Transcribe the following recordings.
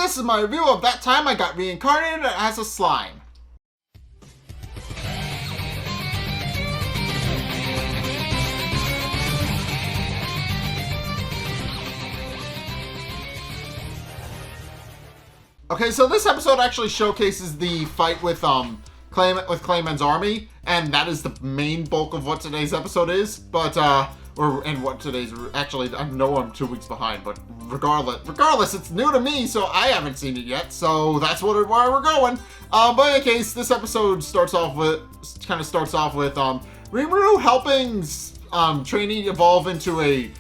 this is my review of that time I got reincarnated as a slime. Okay, so this episode actually showcases the fight with Clayman's army, and that is the main bulk of what today's episode is. But what today's actually, I know I'm 2 weeks behind, but regardless, it's new to me, so I haven't seen it yet. So that's where we're going. But in any case, this episode starts off with Rimuru helping trainee evolve into a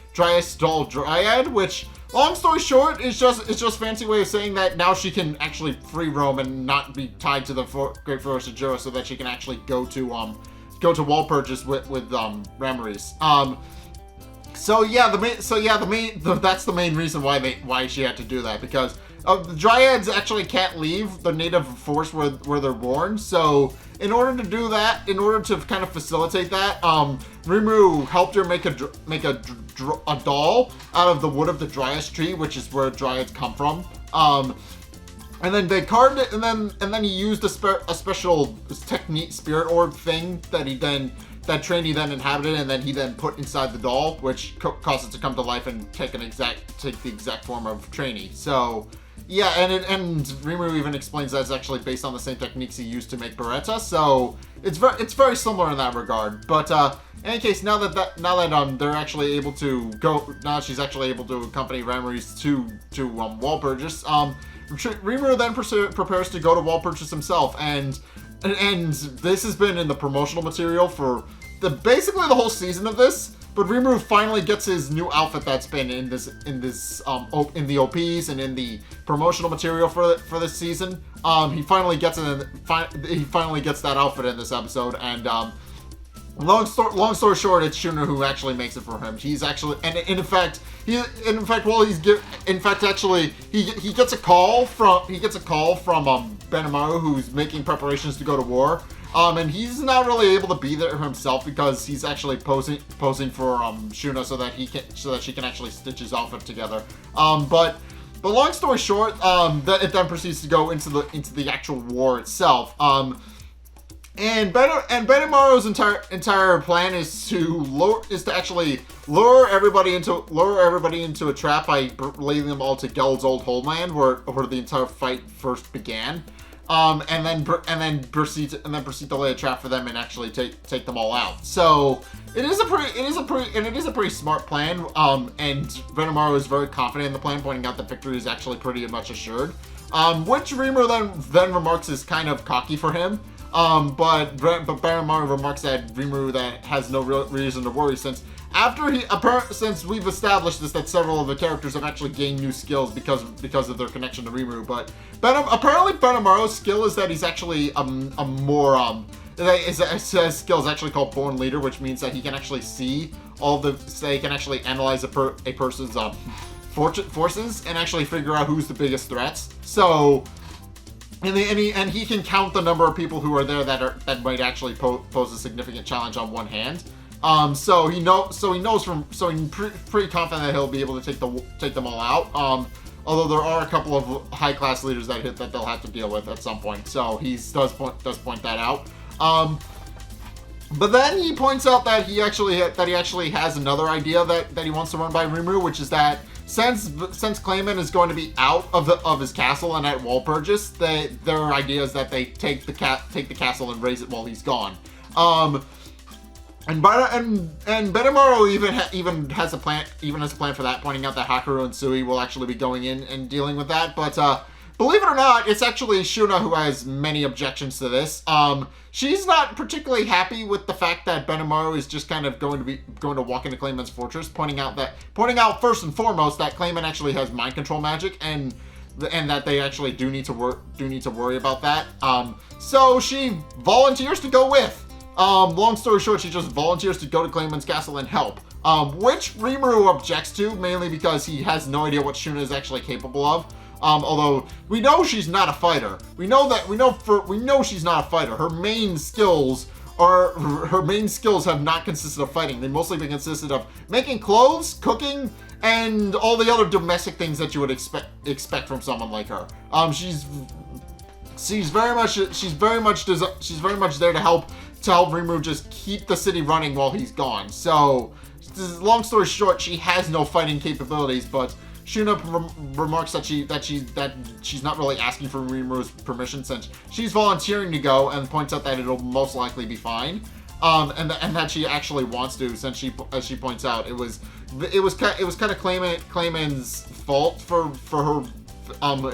doll dryad, which, long story short, it's just fancy way of saying that now she can actually free roam and not be tied to the Great Forest of Jura, so that she can actually go to Walpurgis with Rimuru. That's the main reason why she had to do that, because the dryads actually can't leave the native forest where they're born. So in order to do that, in order to kind of facilitate that, Rimuru helped her make a doll out of the wood of the dryas tree, which is where dryads come from. And then they carved it, and then he used a special technique spirit orb thing that trainee then inhabited, and then he put inside the doll, which caused it to come to life and take the exact form of trainee. So yeah, and Rimuru even explains that it's actually based on the same techniques he used to make Beretta. So it's very similar in that regard. But in any case, now that they're actually able to go, now she's actually able to accompany Rimuru to Walpurgis. Rimuru then prepares to go to Walpurgis himself, and this has been in the promotional material for basically the whole season of this. But Rimuru finally gets his new outfit that's been in the OPs and in the promotional material for this season. He finally gets that outfit in this episode, and long story short, it's Shuna who actually makes it for him. He's actually, he gets a call from Benimaru, who's making preparations to go to war. And he's not really able to be there himself because he's actually posing for Shuna so that she can actually stitch his outfit together. But long story short, it then proceeds to go into the actual war itself. And Benimaru's entire plan is to actually lure everybody into a trap by leading them all to Geld's old homeland, where the entire fight first began. And then proceed to lay a trap for them and actually take them all out. So it is a pretty smart plan. And Benimaru is very confident in the plan, pointing out that victory is actually pretty much assured. Which Rimuru then remarks is kind of cocky for him. But Benimaru remarks that Rimuru that has no real reason to worry, since we've established this, that several of the characters have actually gained new skills because of their connection to Rimuru. But apparently Benimaru's skill is that he's actually his skill is actually called Born Leader, which means that he can actually see he can actually analyze a person's forces and actually figure out who's the biggest threats. So and he can count the number of people who are there that might actually pose a significant challenge on one hand. So he's pretty confident that he'll be able to take them all out. Although there are a couple of high class leaders that they'll have to deal with at some point. So he does point that out. But then he points out that he actually has another idea that he wants to run by Rimuru, which is that since Clayman is going to be out of his castle and at Walpurgis, their idea is that they take the castle and raise it while he's gone. And Benimaru even has a plan for that, pointing out that Hakuryu and Sui will actually be going in and dealing with that. But believe it or not, it's actually Shuna who has many objections to this. She's not particularly happy with the fact that Benimaru is just kind of going to walk into Clayman's fortress, pointing out first and foremost that Clayman actually has mind control magic, and that they actually do need to worry about that. So she volunteers to go with. Long story short, she just volunteers to go to Clayman's castle and help, which Rimuru objects to, mainly because he has no idea what Shuna is actually capable of. Although we know she's not a fighter. We know she's not a fighter. Her main skills have not consisted of fighting. They mostly consisted of making clothes, cooking, and all the other domestic things that you would expect from someone like her. She's very much there to help Rimuru just keep the city running while he's gone. So, long story short, she has no fighting capabilities, but Shuna remarks that she's not really asking for Rimuru's permission since she's volunteering to go, and points out that it'll most likely be fine. And that she actually wants to, since as she points out, it was kind of Clayman's fault for her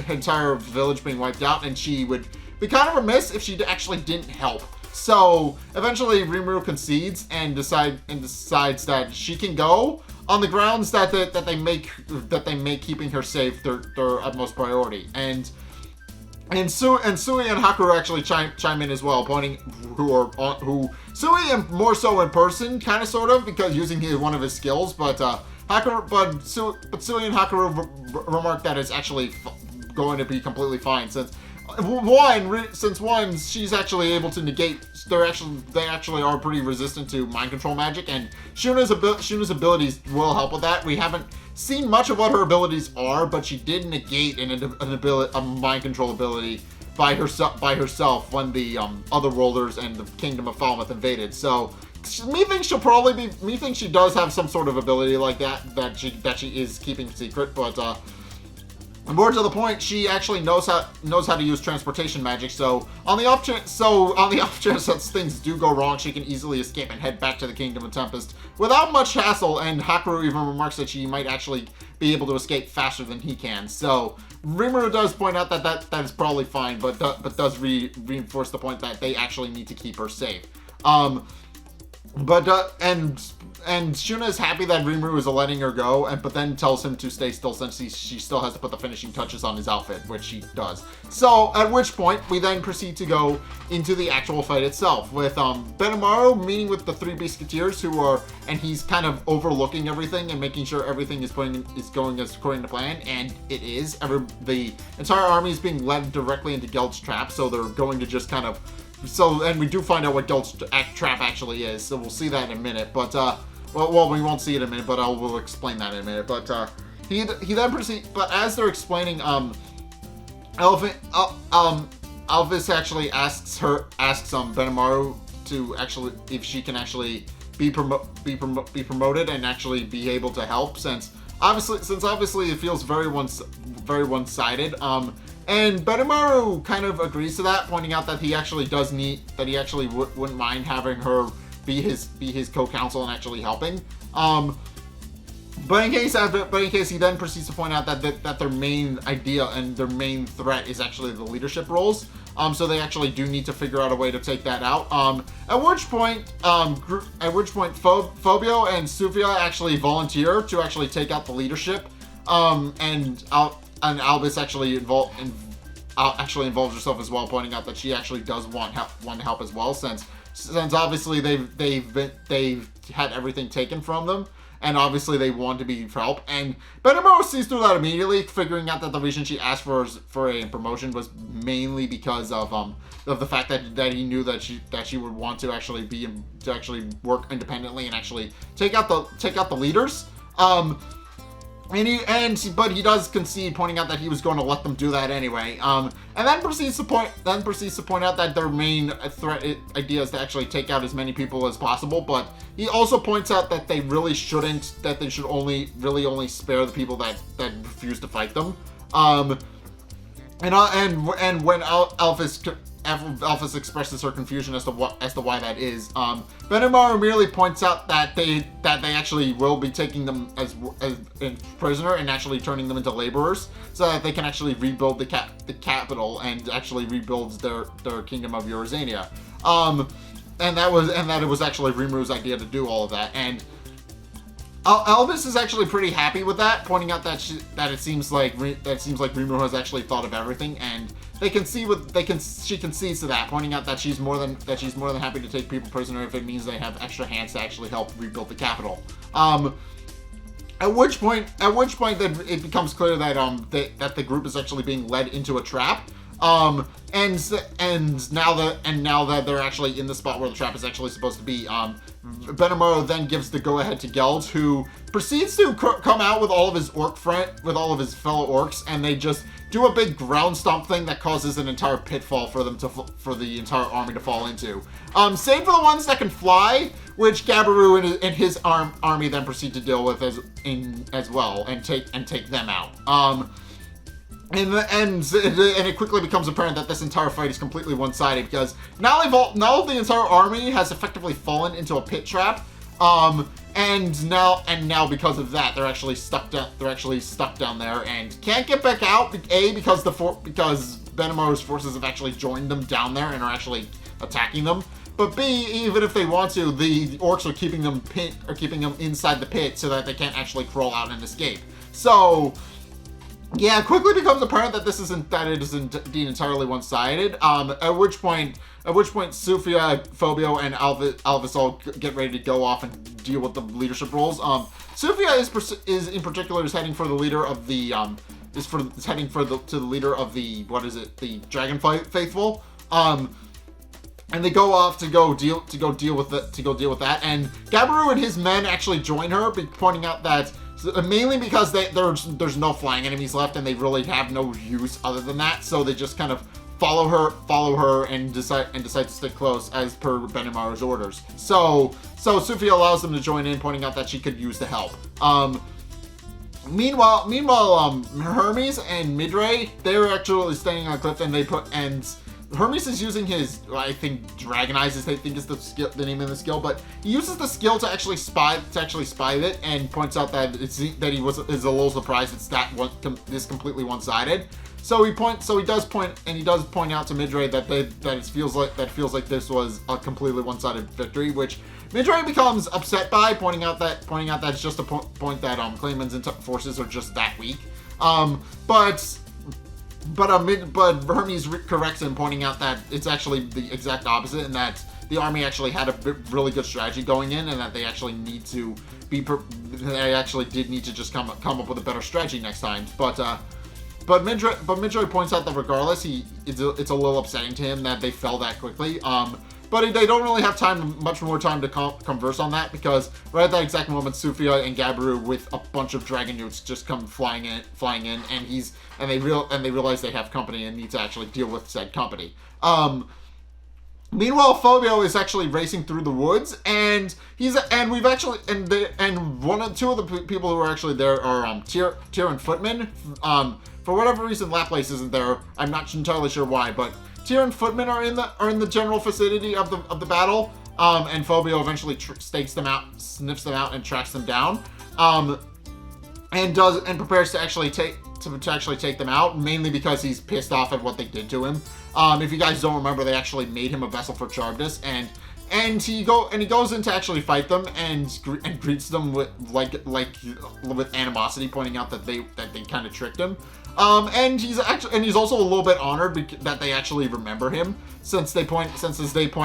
entire village being wiped out, and she would be kind of remiss if she actually didn't help. So eventually Rimuru concedes and decides that she can go on the grounds that they make keeping her safe their utmost priority. And Sui and Hakurou actually chime in as well, who Sui more so in person, kind of sort of, because using one of his skills, but Sui and Hakurou remark that it's actually going to be completely fine since she's actually able to negate. They actually are pretty resistant to mind control magic, and Shuna's abilities will help with that. We haven't seen much of what her abilities are, but she did negate a mind control ability by herself when the other rulers and the Kingdom of Falmouth invaded. So methinks she does have some sort of ability like that she is keeping secret, but more to the point, she actually knows how to use transportation magic. So on the off chance that things do go wrong, she can easily escape and head back to the Kingdom of Tempest without much hassle. And Hakurou even remarks that she might actually be able to escape faster than he can. So Rimuru does point out that is probably fine, but does reinforce the point that they actually need to keep her safe. And Shuna is happy that Rimuru is letting her go, but then tells him to stay still since she still has to put the finishing touches on his outfit, which she does. So, at which point, we then proceed to go into the actual fight itself, with Benimaru meeting with the three Biscuiteers and he's kind of overlooking everything and making sure everything is going as according to plan, and it is. The entire army is being led directly into Geld's trap, so they're going to just kind of... and we do find out what Geld's trap actually is, so we'll see that in a minute, but, well, we won't see it in a minute, but we'll explain that in a minute. But he then proceeds. But as they're explaining, Elvis actually asks Benimaru to actually if she can actually be promoted and actually be able to help, since obviously it feels very one-sided. And Benimaru kind of agrees to that, pointing out that he actually wouldn't mind having her be his co-counsel and actually helping. But in case he then proceeds to point out that their main idea and their main threat is actually the leadership roles. So they actually do need to figure out a way to take that out. At which point Fobio and Sufia actually volunteer to actually take out the leadership. And Albus actually involves herself as well, pointing out that she actually does want to help as well, since obviously they've had everything taken from them, and obviously they want to be for help. And Benimaru sees through that immediately, figuring out that the reason she asked for a promotion was mainly because of the fact that he knew that she would want to actually work independently and actually take out the leaders. But he does concede, pointing out that he was going to let them do that anyway. And then proceeds to point out that their main threat idea is to actually take out as many people as possible. But he also points out that they should only spare the people that refuse to fight them. And when Alphys expresses her confusion as to why that is, Benimaru merely points out that they actually will be taking them as prisoner and actually turning them into laborers, so that they can actually rebuild the capital and actually rebuild their kingdom of Eurazania. And that it was actually Rimuru's idea to do all of that. And Elvis is actually pretty happy with that, pointing out that she concedes Rimuru has actually thought of everything, and she concedes to that, pointing out that she's more than happy to take people prisoner if it means they have extra hands to actually help rebuild the capital. At which point then it becomes clear that the group is actually being led into a trap. And now that they're actually in the spot where the trap is actually supposed to be, Benimaru then gives the go-ahead to Geld, who proceeds to come out with all of his fellow orcs, and they just do a big ground stomp thing that causes an entire pitfall for the entire army to fall into. Save for the ones that can fly, which Gabiru and his army then proceed to deal with as well, and take them out. And it quickly becomes apparent that this entire fight is completely one-sided, because now the entire army has effectively fallen into a pit trap, and now because of that, they're actually stuck down there and can't get back out. Because Benimaru's forces have actually joined them down there and are actually attacking them. But B, even if they want to, the orcs are keeping them inside the pit so that they can't actually crawl out and escape. So yeah, it quickly becomes apparent that it is indeed entirely one-sided. At which point Sophia, Phobio, and Alvis all get ready to go off and deal with the leadership roles. Sophia is in particular heading for the leader of the the leader of the Dragon Faithful. And they go off to go deal with that. And Gabiru and his men actually join her, pointing out that mainly because there's no flying enemies left and they really have no use other than that, so they just kind of follow her and decide to stick close as per Benimaru's orders. So Sophia allows them to join in, pointing out that she could use the help. Meanwhile, Hermes and Midray, they're actually staying on a cliff, and Hermes is using his, I think, Dragon Eyes, I think is the name of the skill, but he uses the skill to actually spy it, and points out that is a little surprised it's this completely one-sided. So he does point out to Midray that it feels like this was a completely one-sided victory, which Midray becomes upset by, pointing out that it's just a point that Clayman's forces are just that weak. But Hermes corrects him, pointing out that it's actually the exact opposite, and that the army actually had a really good strategy going in, and that they actually did need to just come up with a better strategy next time. But Midray points out that regardless, it's a little upsetting to him that they fell that quickly. But they don't really have much more time to converse on that, because right at that exact moment, Sophia and Gabiru with a bunch of dragon newts just come flying in, and they realize they have company and need to actually deal with said company. Meanwhile, Phobio is actually racing through the woods, and two of the people who are actually there are Tyr and Footman. For whatever reason, Laplace isn't there. I'm not entirely sure why, but Tyr and Footman are in the general vicinity of the battle, and Phobio eventually stakes them out, sniffs them out, and tracks them down, and prepares to actually take them out, mainly because he's pissed off at what they did to him. If you guys don't remember, they actually made him a vessel for Charybdis, and he goes in to actually fight them, and greets them with animosity, pointing out that they kind of tricked him. And he's also a little bit honored that they actually remember him, since they point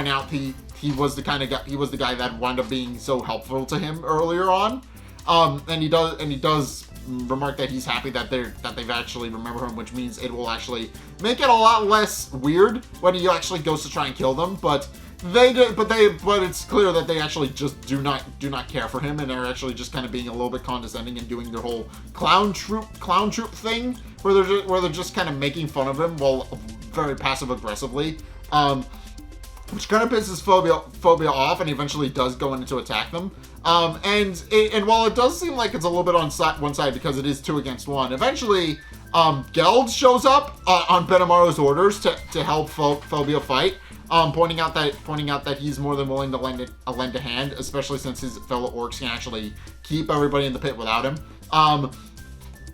out he was the guy that wound up being so helpful to him earlier on. And he does remark that he's happy that they've actually remember him, which means it will actually make it a lot less weird when he actually goes to try and kill them. But it's clear that they actually just do not care for him, and they're actually just kind of being a little bit condescending and doing their whole clown troop thing, where they're just kind of making fun of him while very passive aggressively, which kind of pisses Phobia off, and he eventually does go in to attack them. And while it does seem like it's a little bit on one side because it is 2 against 1, eventually Geld shows up on Benimaru's orders to help Phobia fight. Pointing out that he's more than willing to lend a hand, especially since his fellow orcs can actually keep everybody in the pit without him.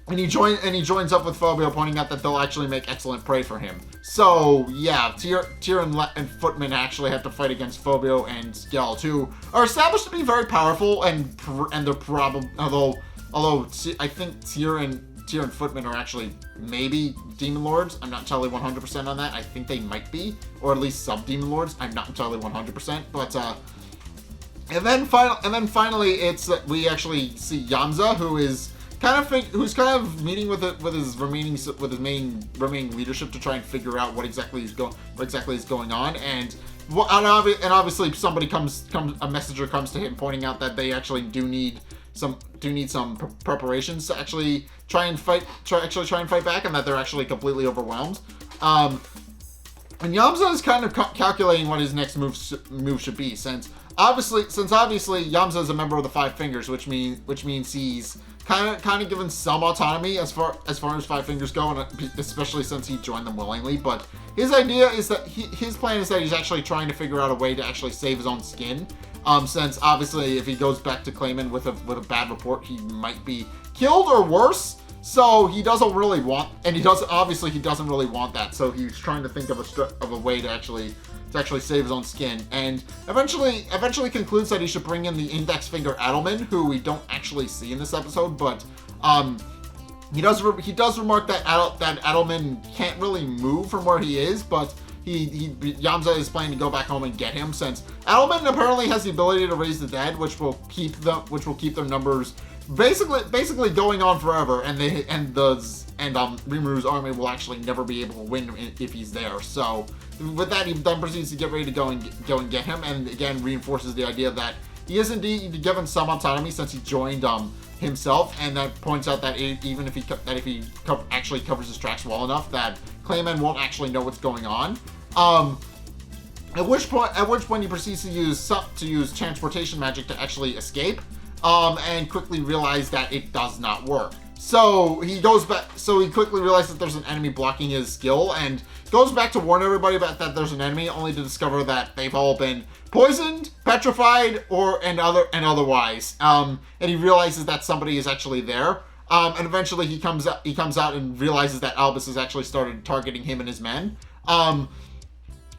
And he joins up with Phobia, pointing out that they'll actually make excellent prey for him. So yeah, Tyr and Footman actually have to fight against Phobia and Geld, who are established to be very powerful, and they're probably although I think Tyr and Footman are actually maybe Demon Lords. I'm not entirely 100% on that. I think they might be, or at least sub-Demon Lords. I'm not entirely 100%, but and then finally, it's we actually see Yamza, who is who's kind of meeting with his remaining leadership to try and figure out what exactly is going on. And obviously a messenger comes to him pointing out that they actually do need some preparations to actually try and fight back, and that they're actually completely overwhelmed. And Yamza is kind of calculating what his next move should be, since obviously Yamza is a member of the Five Fingers, which means he's kind of given some autonomy as far as Five Fingers go, and especially since he joined them willingly. But his idea is that his plan is that he's actually trying to figure out a way to actually save his own skin. Since obviously if he goes back to Clayman with a bad report, he might be killed or worse. So he doesn't really want, and he doesn't really want that. So he's trying to think of a way to actually save his own skin, and eventually concludes that he should bring in the index finger Adelman, who we don't actually see in this episode, but he does remark that Adelman can't really move from where he is, but Yamza is planning to go back home and get him, since Adelman apparently has the ability to raise the dead, which will keep their numbers basically going on forever, and Rimuru's army will actually never be able to win if he's there. So with that, he then proceeds to get ready to go and get him, and again reinforces the idea that he is indeed given some autonomy since he joined himself, and that points out that even if he actually covers his tracks well enough, that Clayman won't actually know what's going on. At which point he proceeds to use transportation magic to actually escape. And quickly realize that it does not work. So he quickly realizes that there's an enemy blocking his skill, and goes back to warn everybody about that there's an enemy, only to discover that they've all been poisoned, petrified, and otherwise. And he realizes that somebody is actually there. And eventually he comes out and realizes that Albus has actually started targeting him and his men.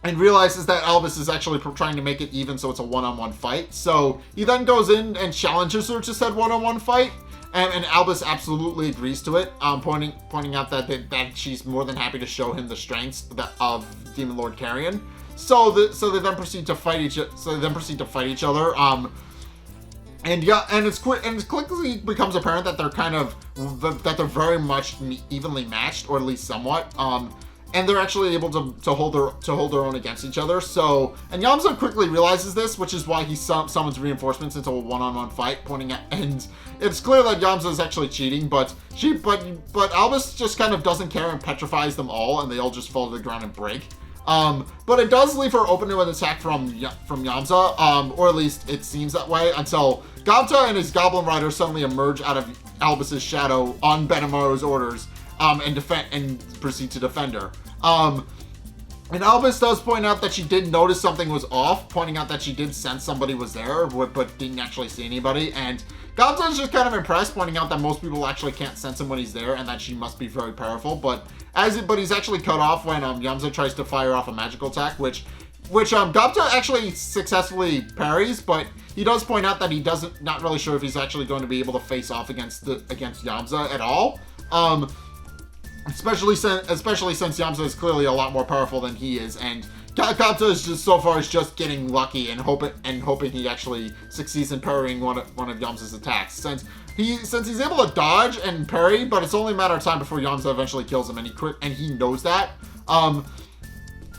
And realizes that Albus is actually trying to make it even, so it's a one-on-one fight. So he then goes in and challenges her to said one-on-one fight, and Albus absolutely agrees to it, pointing out that she's more than happy to show him the strengths of Demon Lord Carrion. So they then proceed to fight each other. And it quickly becomes apparent that they're very much evenly matched, or at least somewhat. And they're actually able to hold their own against each other. So, and Yamza quickly realizes this, which is why he summons reinforcements into a one-on-one fight, and it's clear that Yamza is actually cheating, but Albus just kind of doesn't care and petrifies them all, and they all just fall to the ground and break. But it does leave her open to an attack from Yamza, or at least it seems that way, until Gabta and his Goblin Rider suddenly emerge out of Albus's shadow on Benimaru's orders. And proceed to defend her. And Albus does point out that she did notice something was off, pointing out that she did sense somebody was there, but didn't actually see anybody. And Gabta is just kind of impressed, pointing out that most people actually can't sense him when he's there, and that she must be very powerful. But he's actually cut off when Yamza tries to fire off a magical attack, which Gabta actually successfully parries, but he does point out that not really sure if he's actually going to be able to face off against Yamza at all. Especially since Yamza is clearly a lot more powerful than he is, and Gabta is just getting lucky and hoping he actually succeeds in parrying one of Yamza's attacks. Since he's able to dodge and parry, but it's only a matter of time before Yamza eventually kills him, and he knows that. And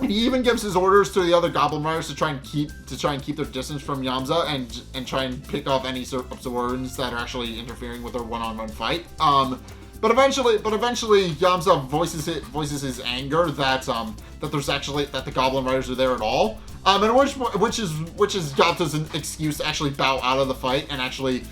he even gives his orders to the other Goblin Riders to try and keep their distance from Yamza and try and pick off any subordinates that are actually interfering with their one-on-one fight. But eventually Yamza voices his anger that the Goblin Riders are there at all. And which is Gabta's excuse to actually bow out of the fight and actually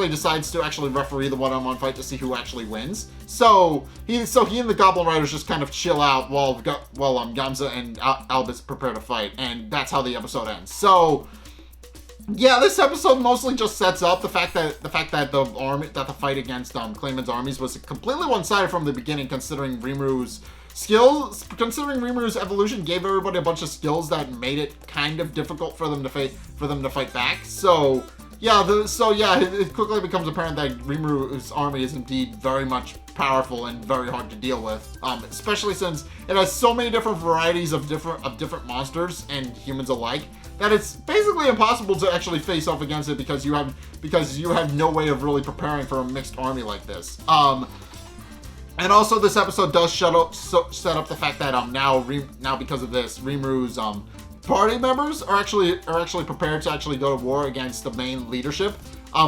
decides to actually referee the one-on-one fight to see who actually wins. So he and the Goblin Riders just kind of chill out while Yamza and Albus prepare to fight, and that's how the episode ends. So yeah, this episode mostly just sets up the fact that the fight against Clayman's armies was completely one-sided from the beginning, considering Rimuru's evolution gave everybody a bunch of skills that made it kind of difficult for them to fight back. So it quickly becomes apparent that Rimuru's army is indeed very much powerful and very hard to deal with, especially since it has so many different varieties of different monsters and humans alike, that it's basically impossible to actually face off against it because you have no way of really preparing for a mixed army like this. And also this episode does set up the fact that now because of this, Rimuru's party members are actually prepared to actually go to war against the main leadership.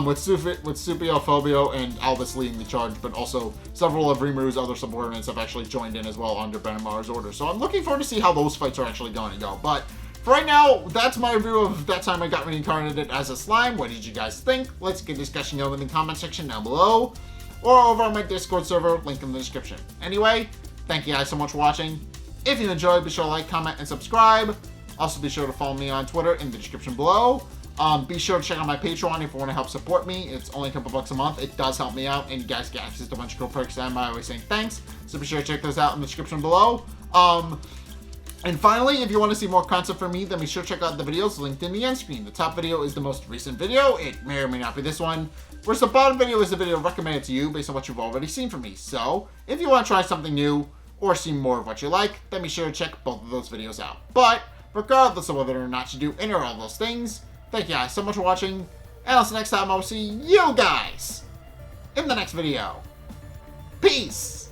With Supio, Phobio, and Albus leading the charge, but also several of Rimuru's other subordinates have actually joined in as well under Benimaru's orders. So I'm looking forward to see how those fights are actually going to go. But for right now, that's my review of That Time I Got Reincarnated as a Slime. What did you guys think? Let's get a discussion going in the comment section down below, or over on my Discord server, link in the description. Anyway, thank you guys so much for watching. If you enjoyed, be sure to like, comment, and subscribe. Also, be sure to follow me on Twitter in the description below. Be sure to check out my Patreon if you want to help support me. It's only a couple bucks a month. It does help me out, and you guys get access to a bunch of cool perks that I'm always saying thanks. So be sure to check those out in the description below. And finally, if you want to see more content from me, then be sure to check out the videos linked in the end screen. The top video is the most recent video. It may or may not be this one. Whereas the bottom video is the video recommended to you based on what you've already seen from me. So if you want to try something new or see more of what you like, then be sure to check both of those videos out. But regardless of whether or not you do any or all those things, thank you guys so much for watching, and until next time, I will see you guys in the next video. Peace!